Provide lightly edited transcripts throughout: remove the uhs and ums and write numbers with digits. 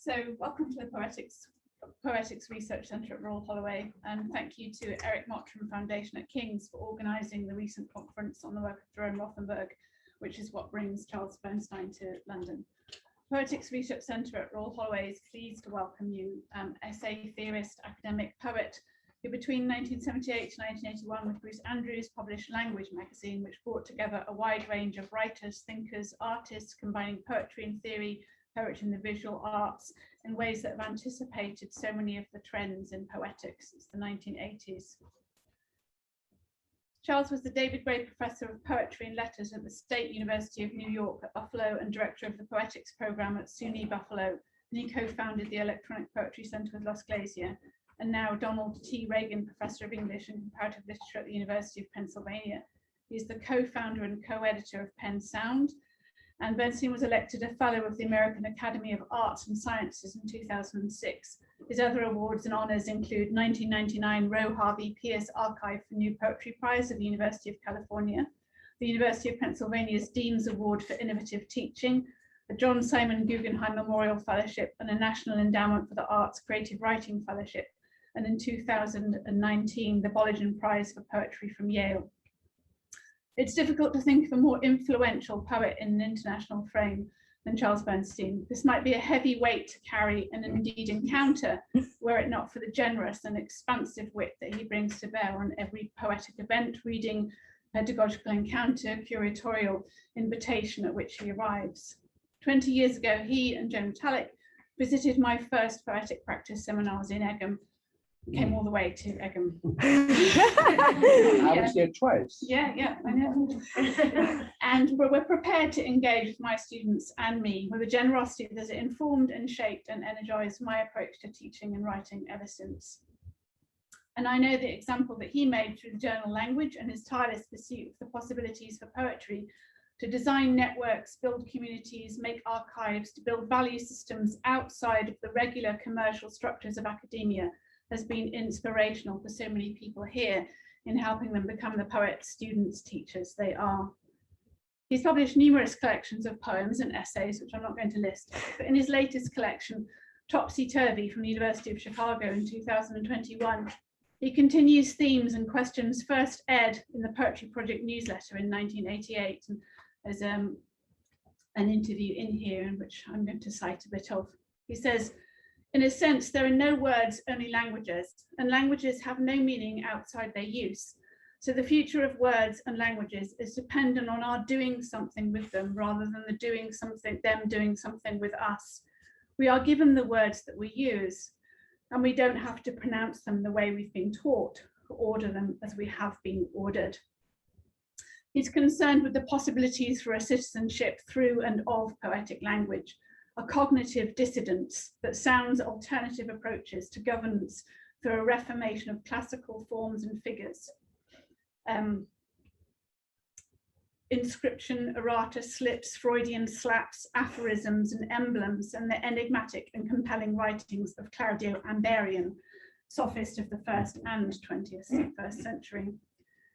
So welcome to the Poetics Research Centre at Royal Holloway, and thank you to Eric Mottram Foundation at King's for organising the recent conference on the work of Jerome Rothenberg, which is what brings Charles Bernstein to London. Poetics Research Centre at Royal Holloway is pleased to welcome you, essay theorist, academic, poet, who between 1978 and 1981 with Bruce Andrews published Language magazine, which brought together a wide range of writers, thinkers, artists, combining poetry and theory, poetry and the visual arts in ways that have anticipated so many of the trends in poetics since the 1980s. Charles was the David Gray Professor of Poetry and Letters at the State University of New York at Buffalo and Director of the Poetics Program at SUNY Buffalo, and he co-founded the Electronic Poetry Center with Los Glacier, and now Donald T. Reagan Professor of English and Comparative Literature at the University of Pennsylvania. He's the co-founder and co-editor of Pen Sound, and Bernstein was elected a Fellow of the American Academy of Arts and Sciences in 2006. His other awards and honors include 1999 Roe Harvey Pierce Archive for New Poetry Prize of the University of California, the University of Pennsylvania's Dean's Award for Innovative Teaching, the John Simon Guggenheim Memorial Fellowship, and a National Endowment for the Arts Creative Writing Fellowship, and in 2019, the Bollingen Prize for Poetry from Yale. It's difficult to think of a more influential poet in an international frame than Charles Bernstein. This might be a heavy weight to carry and indeed encounter, were it not for the generous and expansive wit that he brings to bear on every poetic event, reading, pedagogical encounter, curatorial invitation at which he arrives. 20 years ago, he and Joan Tallick visited my first poetic practice seminars in Egham. Came all the way to Egham. I was there twice. Yeah, I know. And we're prepared to engage with my students and me with a generosity that has informed and shaped and energized my approach to teaching and writing ever since. And I know the example that he made through the journal Language and his tireless pursuit of the possibilities for poetry to design networks, build communities, make archives, to build value systems outside of the regular commercial structures of academia has been inspirational for so many people here in helping them become the poets, students, teachers they are. He's published numerous collections of poems and essays, which I'm not going to list, but in his latest collection, Topsy-Turvy from the University of Chicago in 2021, he continues themes and questions first aired in the Poetry Project newsletter in 1988. And there's an interview in here in which I'm going to cite a bit of. He says, "In a sense, there are no words, only languages, and languages have no meaning outside their use. So the future of words and languages is dependent on our doing something with them rather than them doing something with us. We are given the words that we use, and we don't have to pronounce them the way we've been taught or order them as we have been ordered." He's concerned with the possibilities for a citizenship through and of poetic language, a cognitive dissidence that sounds alternative approaches to governance through a reformation of classical forms and figures. Inscription, errata, slips, Freudian slaps, aphorisms and emblems, and the enigmatic and compelling writings of Claudio Amberian, sophist of the 1st and 21st century.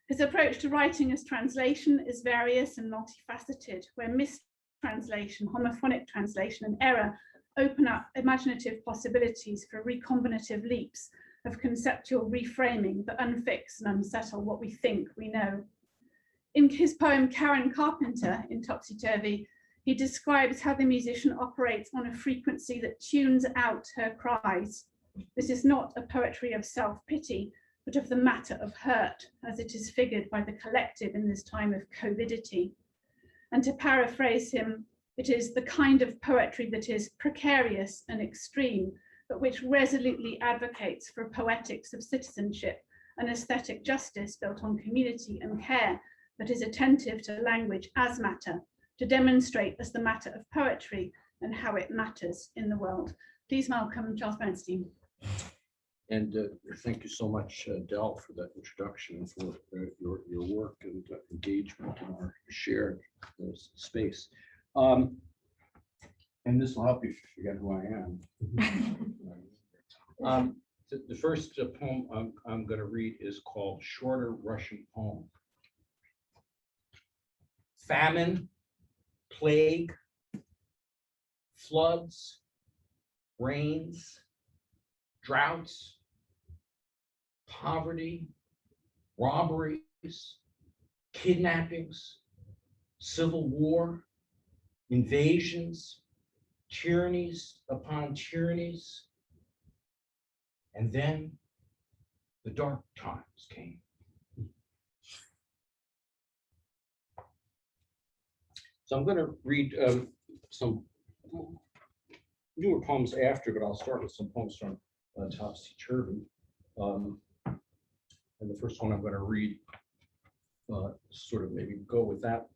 His approach to writing as translation is various and multifaceted, where mistranslation, homophonic translation, and error open up imaginative possibilities for recombinative leaps of conceptual reframing that unfix and unsettle what we think we know. In his poem Karen Carpenter in Topsy-Turvy, he describes how the musician operates on a frequency that tunes out her cries. This is not a poetry of self-pity, but of the matter of hurt, as it is figured by the collective in this time of covidity. And to paraphrase him, it is the kind of poetry that is precarious and extreme, but which resolutely advocates for poetics of citizenship, an aesthetic justice built on community and care that is attentive to language as matter, to demonstrate as the matter of poetry and how it matters in the world. Please welcome Charles Bernstein. And thank you so much, Del, for that introduction and for your work and engagement in our shared space. And this will help you forget who I am. The first poem I'm going to read is called Shorter Russian Poem. Famine, plague, floods, rains, droughts, poverty, robberies, kidnappings, civil war, invasions, tyrannies upon tyrannies. And then the dark times came. So I'm going to read some newer poems after, but I'll start with some poems from Topsy-Turvy. And the first one I'm going to read, sort of maybe go with that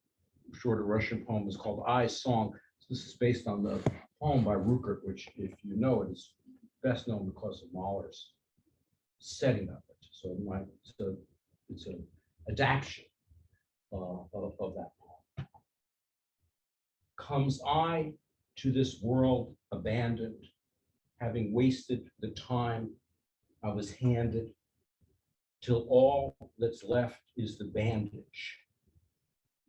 shorter Russian poem, is called I Song. This is based on the poem by Rukert, which, if you know it, is best known because of Mahler's setting of it. So it's an adaptation of that poem. Comes I to this world abandoned, having wasted the time I was handed, till all that's left is the bandage.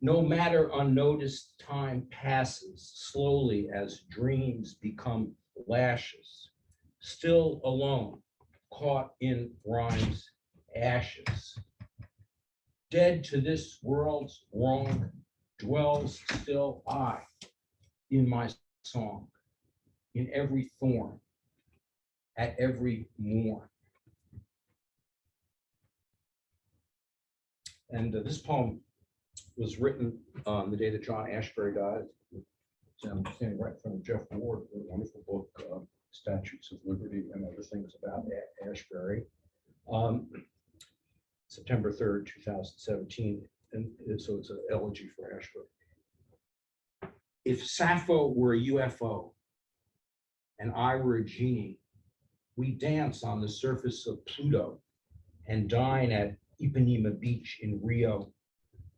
No matter unnoticed, time passes slowly as dreams become lashes, still alone, caught in rhyme's ashes. Dead to this world's wrong, dwells still I in my song, in every thorn, at every morn. And this poem was written on the day that John Ashbery died. I'm standing right in front of Jeff Ward, a wonderful book, Statutes of Liberty and Other Things About Ashbery. September 3rd, 2017. And so it's an elegy for Ashbery. If Sappho were a UFO and I were a genie, we dance on the surface of Pluto and dine at Ipanema Beach in Rio.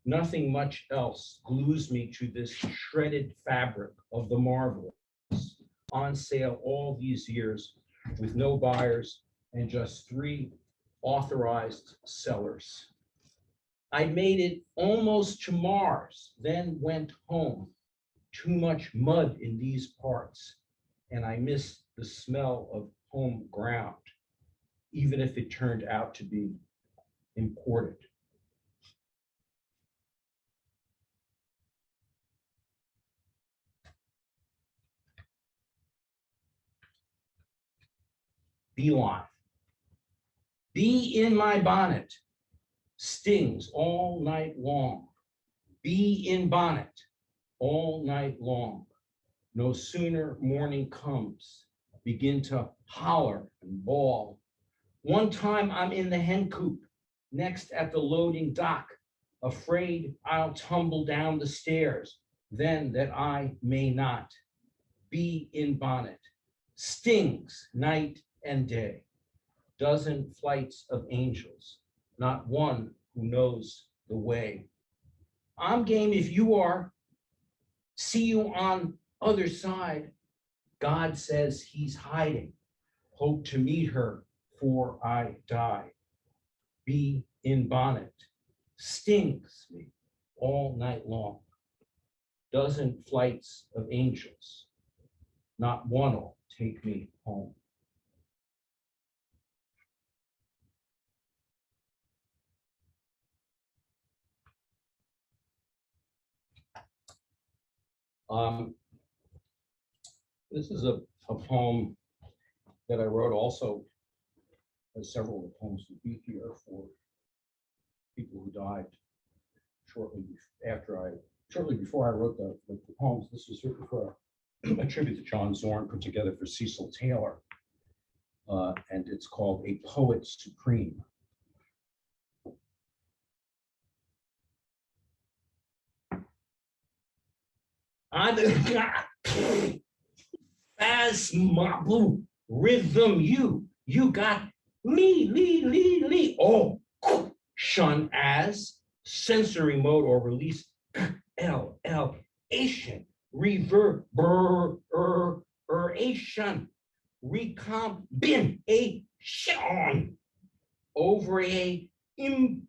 Nothing much else glues me to this shredded fabric of the marvelous, on sale all these years with no buyers and just 3 authorized sellers. I made it almost to Mars, then went home. Too much mud in these parts, and I missed the smell of home ground, even if it turned out to be imported. Beeline. Bee in my bonnet, stings all night long. Bee in bonnet, all night long. No sooner morning comes, begin to holler and bawl. One time I'm in the hen coop, next at the loading dock, afraid I'll tumble down the stairs, then that I may not. Bee in bonnet, stings night and day. Dozen flights of angels, not one who knows the way. I'm game if you are. See you on other side. God says he's hiding. Hope to meet her 'fore I die. Bee in bonnet, stings me all night long. Dozen flights of angels, not one'll take me home. This is a poem that I wrote also, as several of the poems would be here, for people who died shortly before I wrote the poems. This was written for a tribute to John Zorn put together for Cecil Taylor, and it's called A Poet Supreme. As mabu rhythm, you got me. Oh, shun as sensory mode or release Asian reverberation recombination over a impulse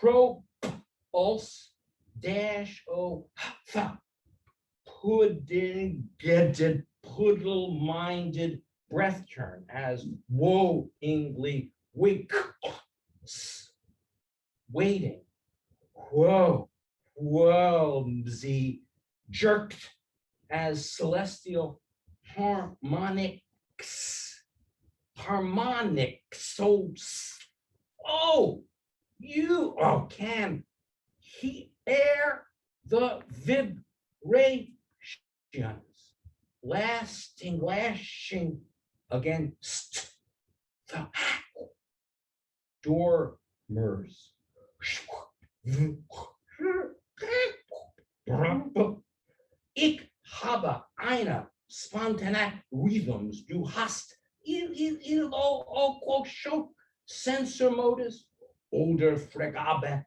propulse dash o pudding-getted, puddle-minded breath turn as woeingly waiting. Whoa, whoomsy, jerked as celestial harmonics. So, oh, can he air the vibrations, lashing against the dormers. Ich habe eine spontane Rhythms, du hast show sensor motors, oder Fregabe,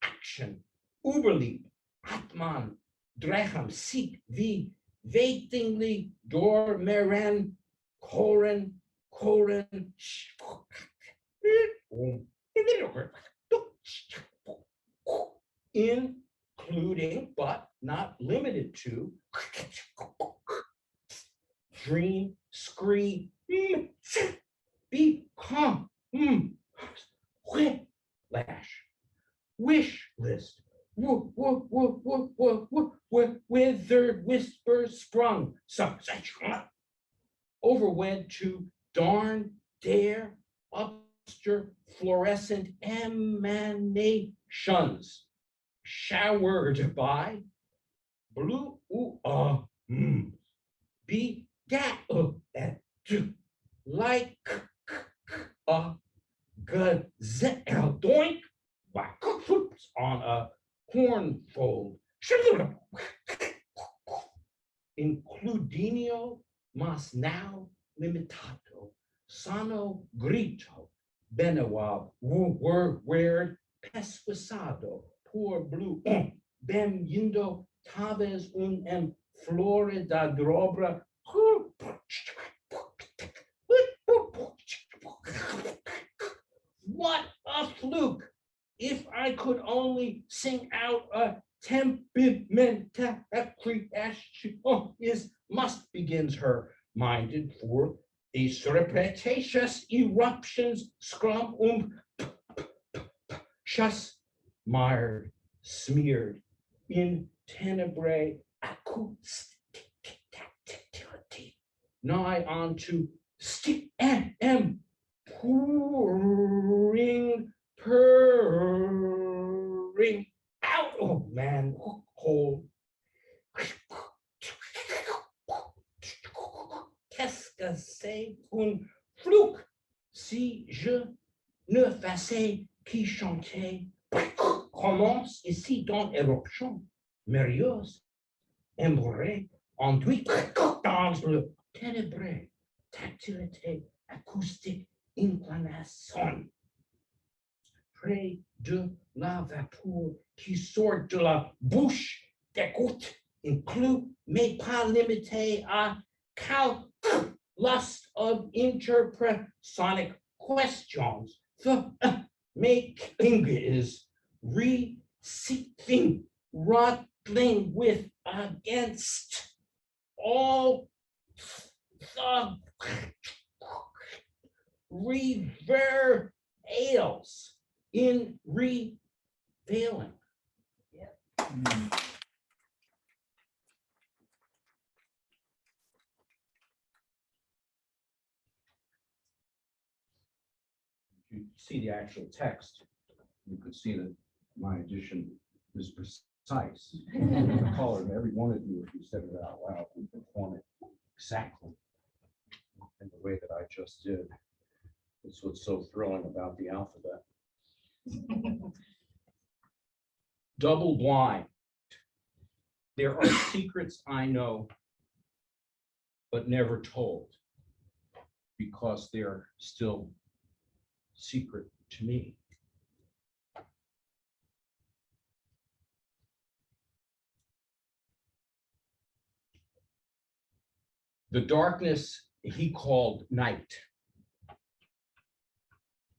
Action, Uberlieb, Atman, Drecham, Sieg, wie waitingly, Dormeren, Koren, including but not limited to dream, scream, become, whiplash, wish list, withered whisper sprung, overwed to darn, dare, upster, fluorescent emanations, showered by blue, be that like a gazelle doink by on a cornfold, includinio mas now limitato, sano grito, benewab, word pesquisado, por blue, bem yindo taves em Florida drobra. What a fluke! If I could only sing out a temperamental must begins her minded for a surreptitious eruptions scrum shus mired, smeared in tenebrae acousticity, nigh onto stick and purring out. Oh man, hole. Qu'est-ce que c'est un fluke si je ne faisais qu'y chanter? Commence ici dans éruption, merieuse, embrée, enduite dans le ténébré, tactilité, acoustique, inclination. Près de la vapeur qui sort de la bouche des gouttes, inclut, mais pas limité à lust of interpersonic questions. The making is receiving, rattling with against all the reverbales in revealing. Yeah. You see the actual text, you could see that my edition is precise. The color of every one of you, if you said it out loud, would perform it exactly in the way that I just did. That's what's so thrilling about the alphabet. Double blind. There are secrets I know, but never told, because they're still secret to me. The darkness he called night.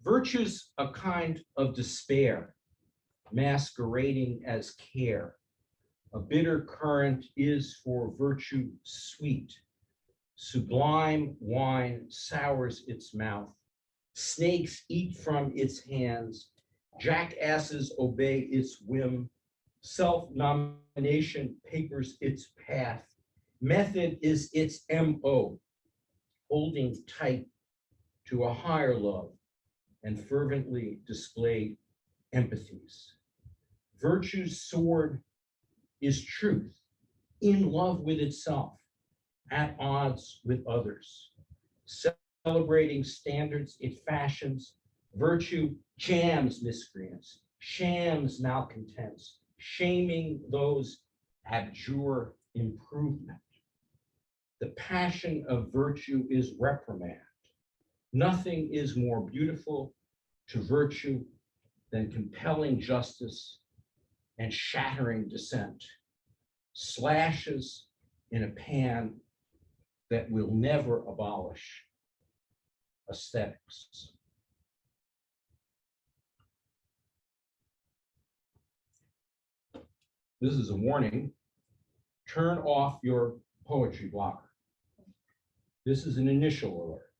Virtue's a kind of despair, masquerading as care, A bitter current is for virtue sweet. Sublime wine sours its mouth. Snakes eat from its hands. Jackasses obey its whim. Self-nomination papers its path. Method is its MO, holding tight to a higher love and fervently displayed empathies. Virtue's sword is truth, in love with itself, at odds with others. Celebrating standards it fashions, virtue jams miscreants, shams malcontents, shaming those abjure improvement. The passion of virtue is reprimand. Nothing is more beautiful to virtue than compelling justice and shattering dissent, slashes in a pan that will never abolish aesthetics. This is a warning. Turn off your poetry blocker. This is an initial alert.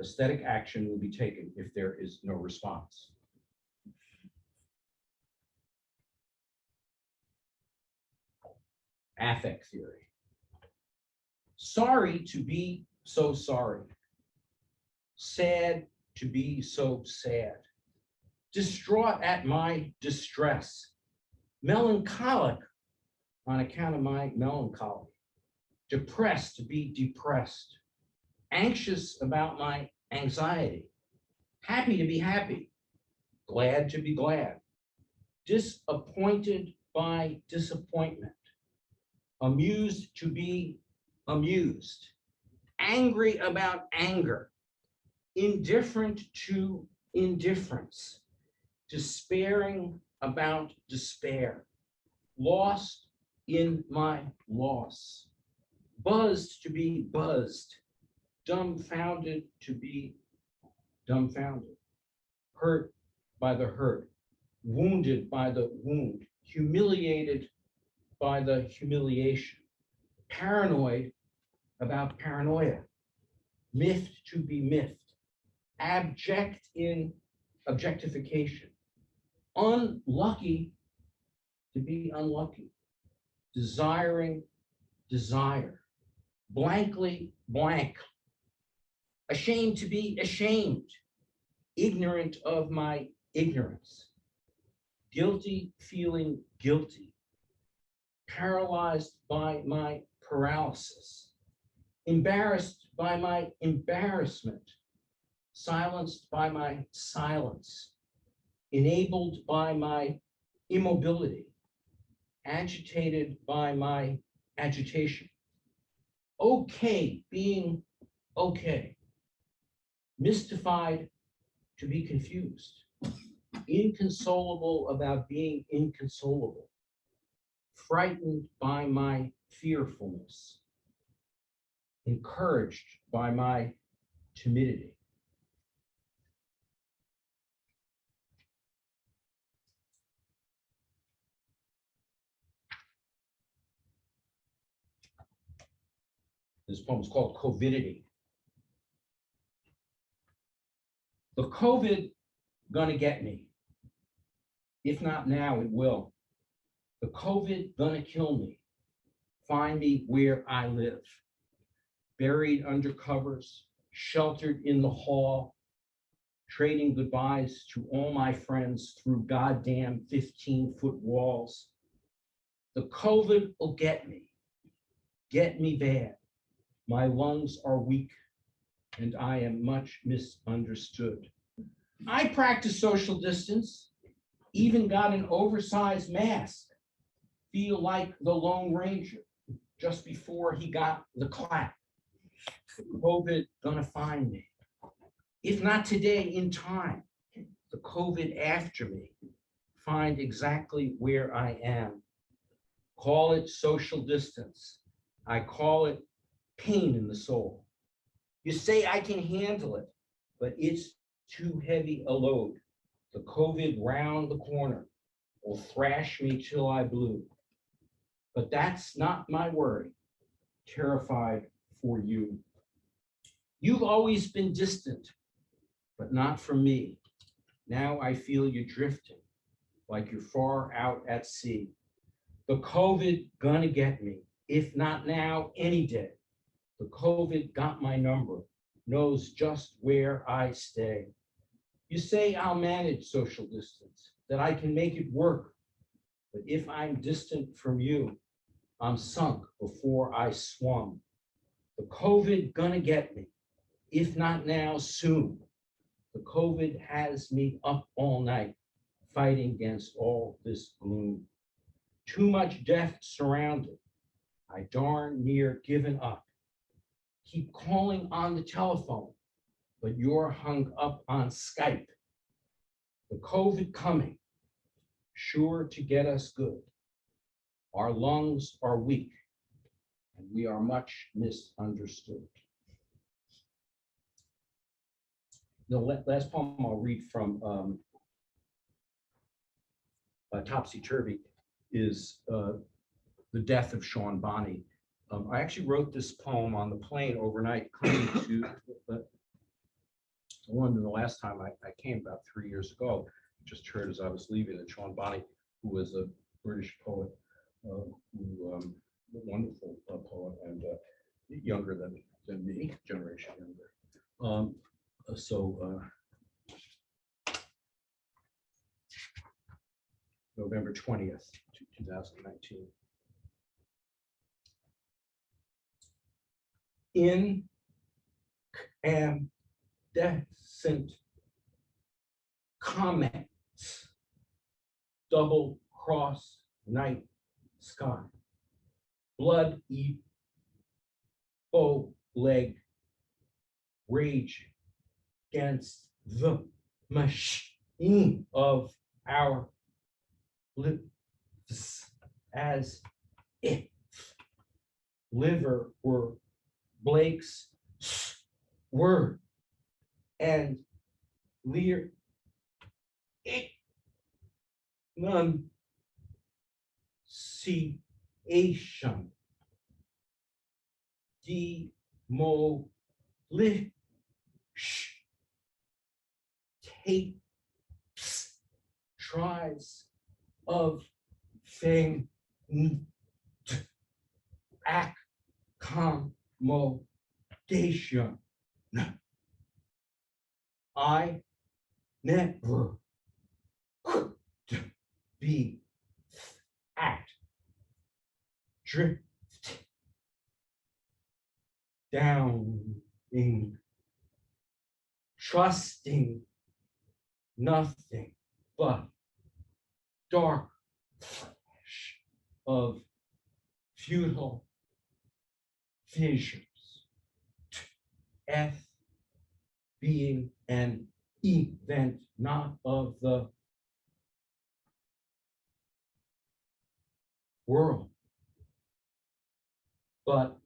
Aesthetic action will be taken if there is no response. Affect theory. Sorry to be so sorry. Sad to be so sad. Distraught at my distress. Melancholic on account of my melancholy. Depressed to be depressed. Anxious about my anxiety. Happy to be happy. Glad to be glad. Disappointed by disappointment. Amused to be amused. Angry about anger. Indifferent to indifference. Despairing about despair. Lost in my loss. Buzzed to be buzzed. Dumbfounded to be dumbfounded. Hurt by the hurt. Wounded by the wound. Humiliated by the humiliation. Paranoid about paranoia. Miffed to be miffed. Abject in objectification. Unlucky to be unlucky. Desiring desire. Blankly blank. Ashamed to be ashamed. Ignorant of my ignorance. Guilty feeling guilty. Paralyzed by my paralysis. Embarrassed by my embarrassment. Silenced by my silence. Enabled by my immobility. Agitated by my agitation. Okay, being okay. Mystified to be confused. Inconsolable about being inconsolable. Frightened by my fearfulness. Encouraged by my timidity. This poem is called COVIDity. The COVID gonna get me. If not now, it will. The COVID gonna kill me. Find me where I live. Buried under covers, sheltered in the hall, trading goodbyes to all my friends through goddamn 15-foot walls. The COVID will get me bad. My lungs are weak and I am much misunderstood. I practice social distance, even got an oversized mask. Feel like the Lone Ranger just before he got the clap. COVID gonna find me. If not today, in time, the COVID after me, find exactly where I am. Call it social distance. I call it pain in the soul. You say I can handle it, but it's too heavy a load. The COVID round the corner will thrash me till I blue. but that's not my worry. Terrified for you. You've always been distant, but not from me. Now I feel you drifting, like you're far out at sea. The COVID gonna get me, if not now, any day. The COVID got my number, knows just where I stay. You say I'll manage social distance, that I can make it work. But if I'm distant from you, I'm sunk before I swum. The COVID gonna get me, if not now, soon. The COVID has me up all night, fighting against all this gloom. Too much death surrounded. I darn near given up. Keep calling on the telephone, but you're hung up on Skype. The COVID coming, sure to get us good. Our lungs are weak, and we are much misunderstood. The last poem I'll read from Topsy-Turvy is The Death of Sean Bonney. I actually wrote this poem on the plane overnight coming to London the last time I came about 3 years ago. Just heard as I was leaving that Sean Bonney, who was a British poet, a wonderful poet and younger than me, generation younger. November 20th, 2019. Incandescent comets, double cross night sky, blood eat, bow leg, rage against the machine of our lives, as if liver were Blake's word and lear enunciation, demolish tapes, tries of fame, accommodation. I never could be at drift downing, trusting nothing but dark flash of futile visions. F being an event not of the world, but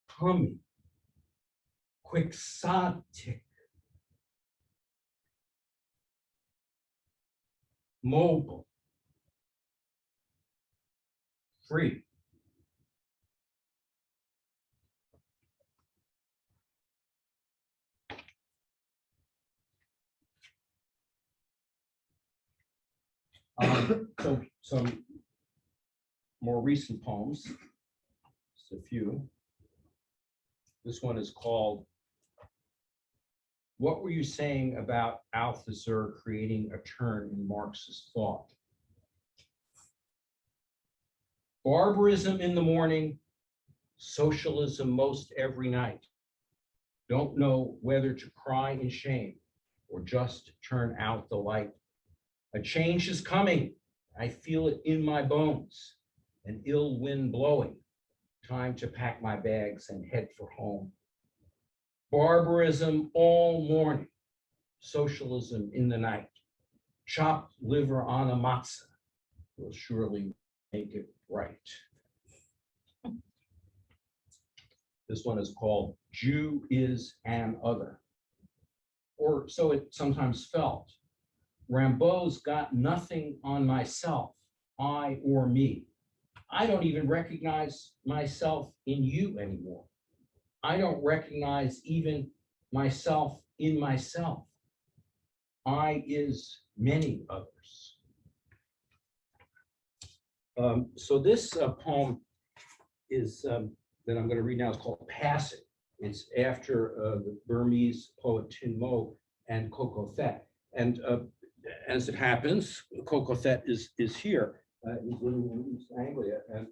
coming, quixotic, mobile, free. So some more recent poems, just a few. This one is called "What Were You Saying About Althusser Creating a Turn in Marxist Thought?" Barbarism in the morning, socialism most every night. Don't know whether to cry in shame or just turn out the light. A change is coming. I feel it in my bones. An ill wind blowing. Time to pack my bags and head for home. Barbarism all morning. Socialism in the night. Chopped liver on a matzah will surely make it right. This one is called "Jew is an Other," or so it sometimes felt. Rimbaud's got nothing on myself, I or me. I don't even recognize myself in you anymore. I don't recognize even myself in myself. I is many others. So this poem is that I'm going to read now is called Passing. It's after the Burmese poet Tin Mo and Coco Thet. And as it happens, Coco Thet is here. He's living in East Anglia, and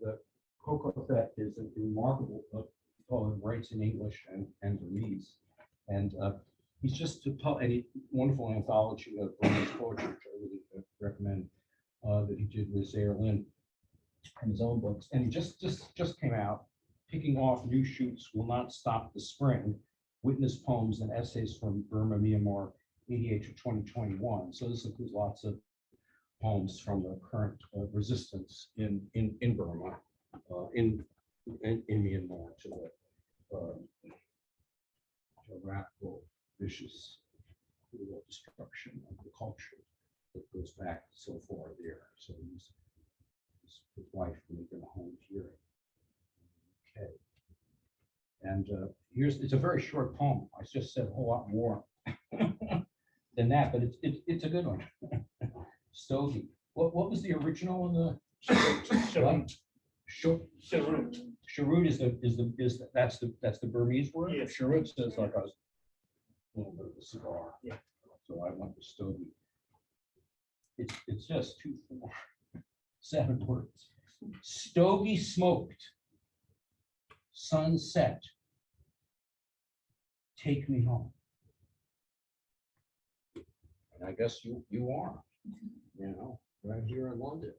Coco Thet is a remarkable poet, writes in English and Burmese. And he's just a wonderful anthology of Burmese poetry, which I really recommend, that he did with Zaire Lin and his own books. And he just came out, Picking Off New Shoots Will Not Stop the Spring, Witness Poems and Essays from Burma, Myanmar, 88 to 2021. So this includes lots of poems from the current resistance in Burma, in Myanmar, to the radical, vicious, brutal destruction of the culture that goes back so far there. So his wife making a home here. Okay. And it's a very short poem. I just said a whole lot more than that, but it's a good one. Stogie. What was the original in the Cheroot? Cheroot that's the Burmese word. Yeah. Cheroot says like a little bit of a cigar. Yeah. So I went with Stogie. It's just 2, 4, 7 words. Stogie smoked. Sunset. Take me home. And I guess you are, right here in London.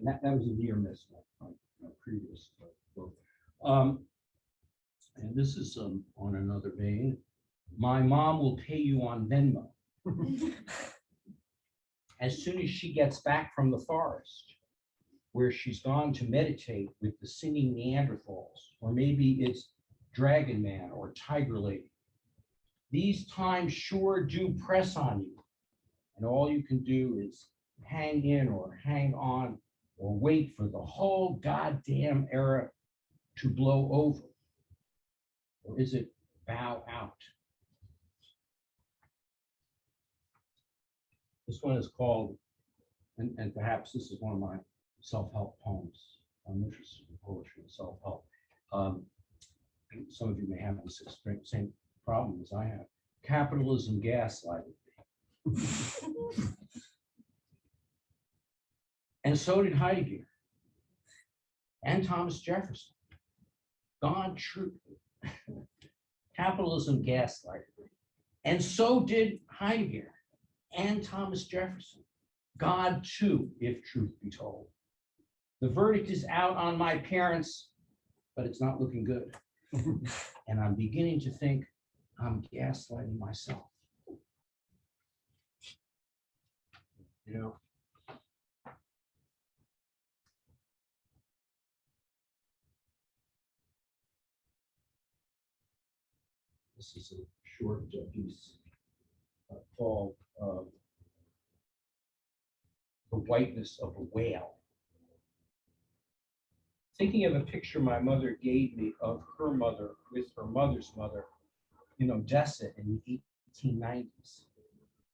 That was a near miss, my previous book. And this is on another vein. My mom will pay you on Venmo as soon as she gets back from the forest, where she's gone to meditate with the singing Neanderthals, or maybe it's Dragon Man or Tiger Lady. These times sure do press on you, and all you can do is hang in or hang on or wait for the whole goddamn era to blow over. Or is it bow out? This one is called, and perhaps this is one of my self-help poems. I'm interested in poetry and self-help. Some of you may have this same problem as I have. Capitalism gaslighted me. And so did Heidegger and Thomas Jefferson. God true. Capitalism gaslighted me. And so did Heidegger and Thomas Jefferson. God too, if truth be told. The verdict is out on my parents, but it's not looking good. And I'm beginning to think I'm gaslighting myself. This is a short piece called The Whiteness of a Whale. Thinking of a picture my mother gave me of her mother with her mother's mother in Odessa in the 1890s.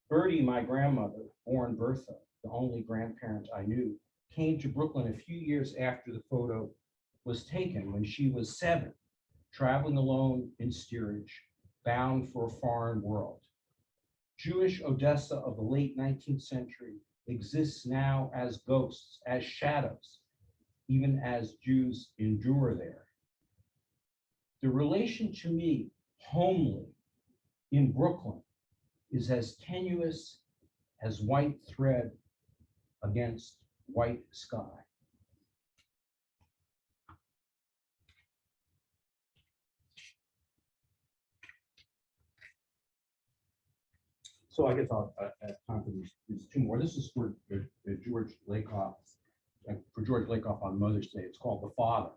Bertie, my grandmother, born Bertha, the only grandparent I knew, came to Brooklyn a few years after the photo was taken when she was 7, traveling alone in steerage, bound for a foreign world. Jewish Odessa of the late 19th century exists now as ghosts, as shadows, even as Jews endure there. The relation to me, homely, in Brooklyn, is as tenuous as white thread against white sky. So I guess I'll have time for these 2 more. This is for George Lakoff, on Mother's Day. It's called The Father.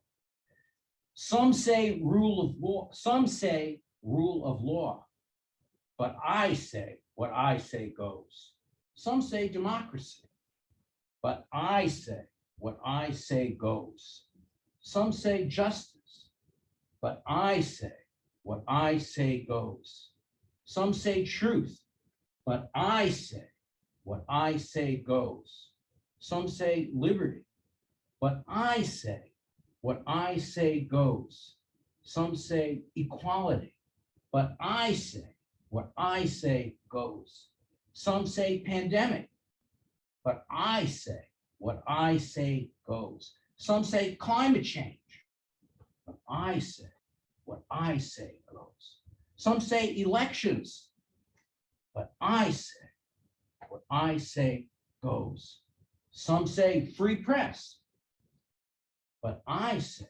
Some say rule of law, but I say what I say goes. Some say democracy, but I say what I say goes. Some say justice, but I say what I say goes. Some say truth, but I say what I say goes. Some say liberty, but I say what I say goes. Some say equality, but I say what I say goes. Some say pandemic, but I say what I say goes. Some say climate change, but I say what I say goes. Some say elections, but I say what I say goes. Some say free press, but I say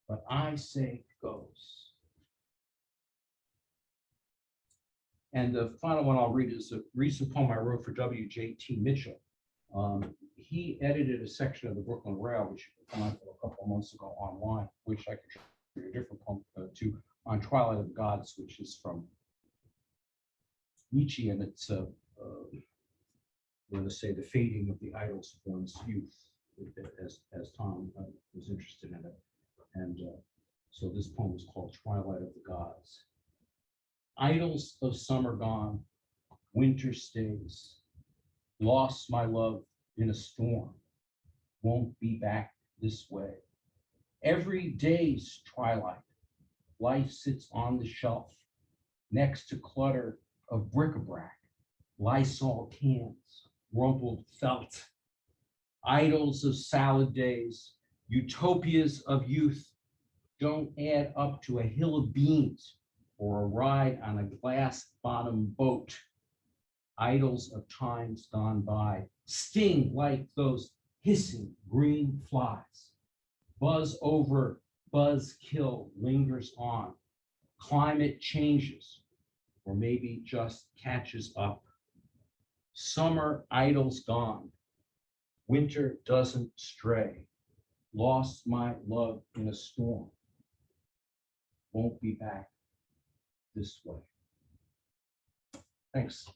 what I say goes. And the final one I'll read is a recent poem I wrote for W.J.T. Mitchell. He edited a section of the Brooklyn Rail, which you can find a couple of months ago online, which I could read a different poem to, on Twilight of the Gods, which is from Nietzsche, and it's I'm going to say the fading of the idols of one's youth, as Tom was interested in it. And so this poem is called Twilight of the Gods. Idols of summer gone, winter stays, lost my love in a storm, won't be back this way. Every day's twilight, life sits on the shelf, next to clutter of bric-a-brac, Lysol cans, rumpled felt, idols of salad days, utopias of youth don't add up to a hill of beans or a ride on a glass-bottom boat. Idols of times gone by sting like those hissing green flies. Buzz over, buzz kill lingers on. Climate changes, or maybe just catches up. Summer idols gone. Winter doesn't stray. Lost my love in a storm. Won't be back this way. Thanks.